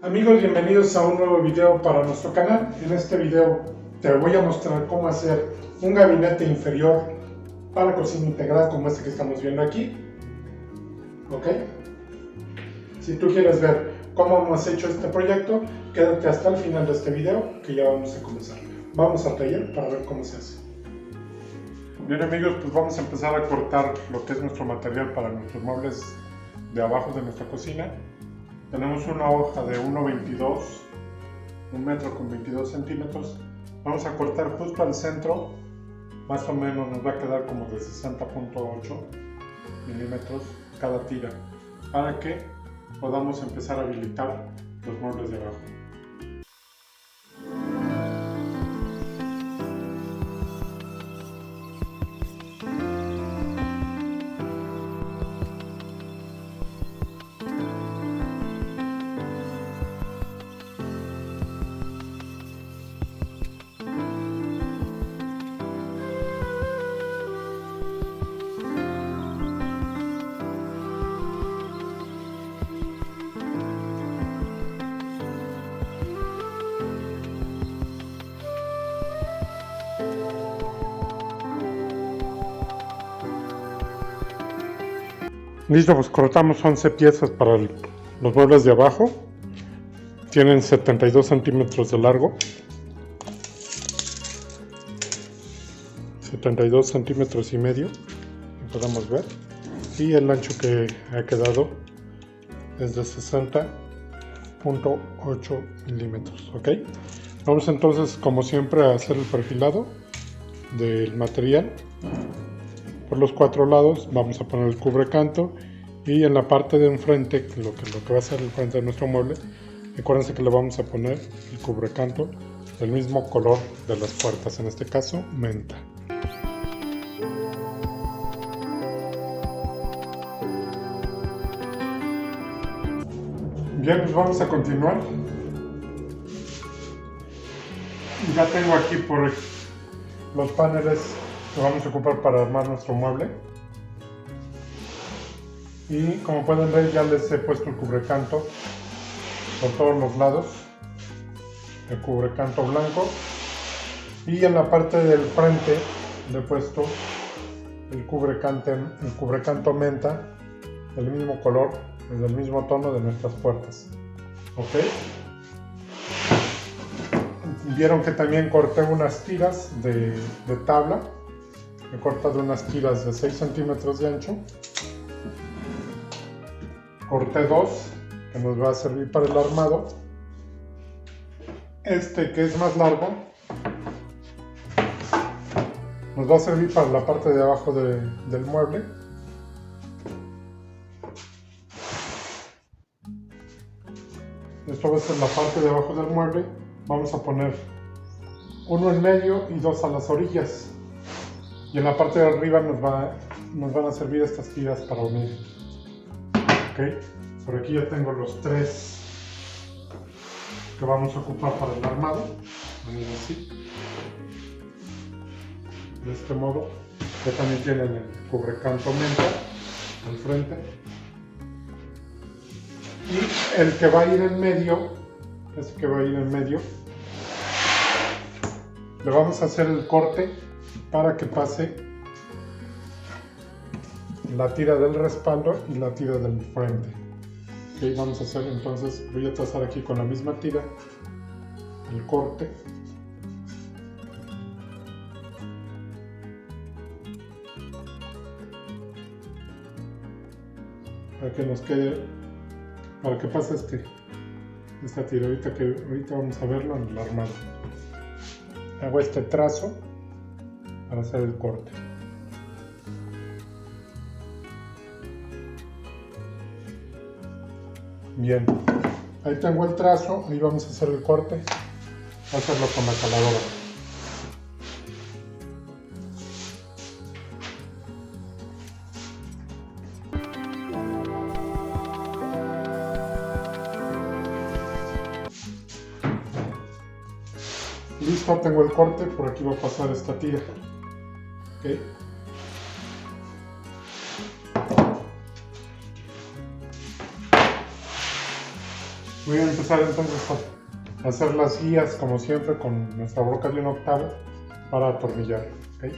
Amigos, bienvenidos a un nuevo video para nuestro canal. En este video te voy a mostrar cómo hacer un gabinete inferior para cocina integral como este que estamos viendo aquí. ¿Ok? Si tú quieres ver cómo hemos hecho este proyecto, quédate hasta el final de este video que ya vamos a comenzar. Vamos al taller para ver cómo se hace. Bien amigos, pues vamos a empezar a cortar lo que es nuestro material para nuestros muebles de abajo de nuestra cocina. Tenemos una hoja de 1,22, 1 metro con 22 centímetros. Vamos a cortar justo al centro, más o menos nos va a quedar como de 60.8 milímetros cada tira, para que podamos empezar a habilitar los muebles de abajo. Listo, pues cortamos 11 piezas para los muebles de abajo. Tienen 72 centímetros de largo, 72 centímetros y medio, podemos ver, y el ancho que ha quedado es de 60.8 milímetros. ¿Ok? Vamos entonces, como siempre, a hacer el perfilado del material. Por los 4 lados vamos a poner el cubrecanto, y en la parte de enfrente, lo que va a ser el frente de nuestro mueble, acuérdense que le vamos a poner el cubrecanto del mismo color de las puertas, en este caso menta. Bien, pues vamos a continuar. Ya tengo aquí por los paneles que vamos a ocupar para armar nuestro mueble, y como pueden ver ya les he puesto el cubrecanto por todos los lados, el cubrecanto blanco, y en la parte del frente le he puesto el cubrecanto menta del mismo color, del mismo tono de nuestras puertas. ¿Ok? Vieron que también corté unas tiras de tabla. He cortado unas tiras de 6 centímetros de ancho. Corté 2 que nos va a servir para el armado. Este, que es más largo, nos va a servir para la parte de abajo del mueble. Esto va a ser la parte de abajo del mueble. Vamos a poner uno en medio y 2 a las orillas. Y en la parte de arriba nos van a servir estas tiras para unir. ¿Ok? Por aquí ya tengo los 3 que vamos a ocupar para el armado. Miren así. De este modo. Ya también tienen el cubrecanto menta al frente. Y el que va a ir en medio, le vamos a hacer el corte para que pase la tira del respaldo y la tira del frente. Ok, vamos a hacer entonces, voy a trazar aquí con la misma tira el corte. Para que nos quede, para que pase esta tira, ahorita vamos a verlo en el armado. Hago este trazo para hacer el corte. Bien, ahí tengo el trazo, ahí vamos a hacer el corte. Voy a hacerlo con la caladora. Listo, tengo el corte, por aquí va a pasar esta tira. ¿Ok? Voy a empezar entonces a hacer las guías como siempre con nuestra broca de 1/8 para atornillar. ¿Okay?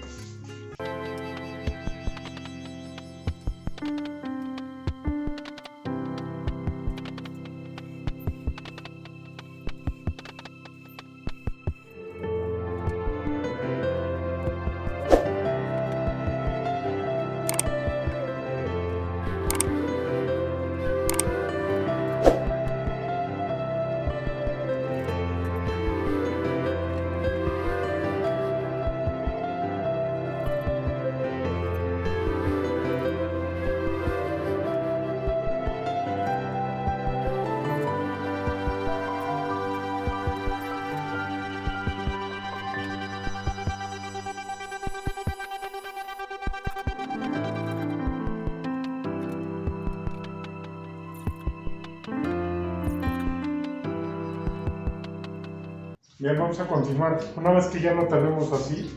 Bien, vamos a continuar. Una vez que ya lo tenemos así,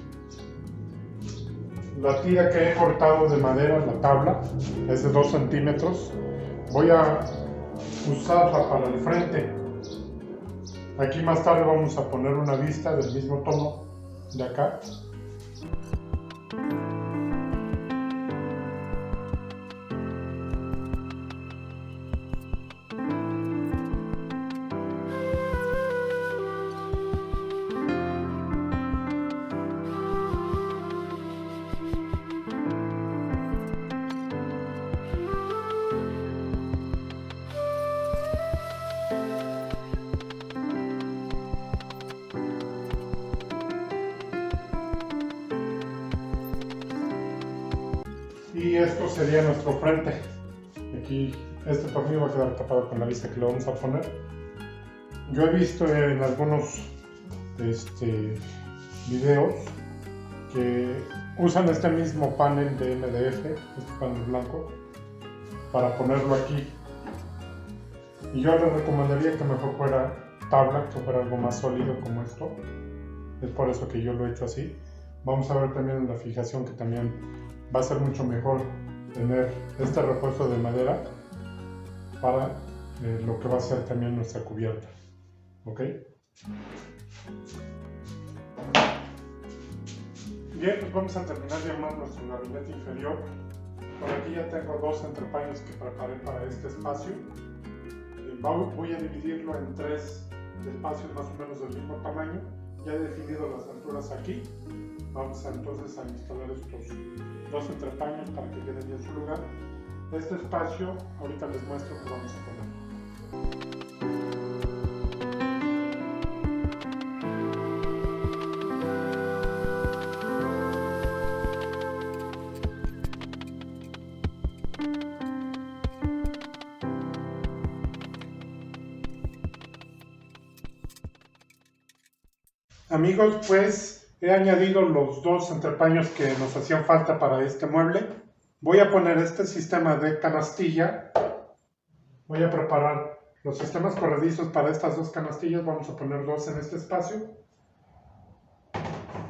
la tira que he cortado de madera, la tabla, es de 2 centímetros. Voy a usarla para el frente. Aquí más tarde vamos a poner una vista del mismo tono de acá. Y esto sería nuestro frente. Aquí este tornillo va a quedar tapado con la vista que le vamos a poner. Yo he visto en algunos videos que usan este mismo panel de MDF, este panel blanco, para ponerlo aquí. Y yo les recomendaría que mejor fuera tabla, que fuera algo más sólido como esto. Es por eso que yo lo he hecho así. Vamos a ver también en la fijación que también va a ser mucho mejor tener este refuerzo de madera para lo que va a ser también nuestra cubierta. ¿Ok? Bien, pues vamos a terminar de armar nuestro gabinete inferior. Por aquí ya tengo 2 entrepaños que preparé para este espacio. Voy a dividirlo en 3 espacios más o menos del mismo tamaño. Ya he definido las alturas aquí. Vamos entonces a instalar estos 2 entrepaños para que queden en su lugar. Este espacio, ahorita les muestro que vamos a poner. Amigos, pues he añadido los 2 entrepaños que nos hacían falta para este mueble. Voy a poner este sistema de canastilla. Voy a preparar los sistemas corredizos para estas 2 canastillas. Vamos a poner 2 en este espacio.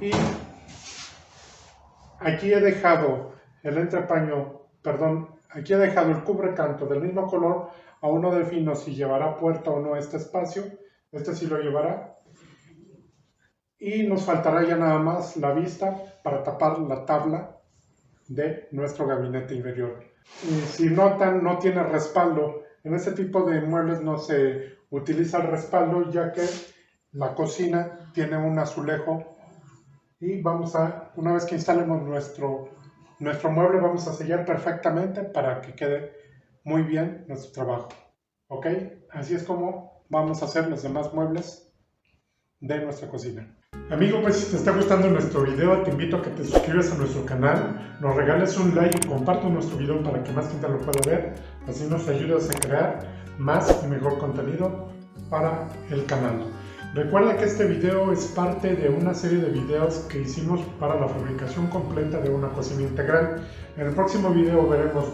Y aquí he dejado el entrepaño, aquí he dejado el cubrecanto del mismo color. Aún no defino si llevará puerta o no este espacio. Este sí lo llevará. Y nos faltará ya nada más la vista para tapar la tabla de nuestro gabinete inferior. Y si notan, no tiene respaldo. En este tipo de muebles no se utiliza el respaldo, ya que la cocina tiene un azulejo. Y una vez que instalemos nuestro mueble, vamos a sellar perfectamente para que quede muy bien nuestro trabajo. ¿Ok? Así es como vamos a hacer los demás muebles de nuestra cocina. Amigo, pues si te está gustando nuestro video, te invito a que te suscribas a nuestro canal, nos regales un like y compartas nuestro video para que más gente lo pueda ver. Así nos ayudas a crear más y mejor contenido para el canal. Recuerda que este video es parte de una serie de videos que hicimos para la fabricación completa de una cocina integral. En el próximo video veremos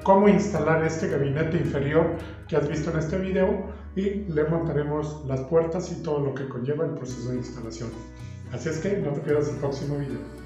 cómo instalar este gabinete inferior que has visto en este video y le montaremos las puertas y todo lo que conlleva el proceso de instalación. Así es que no te pierdas el próximo video.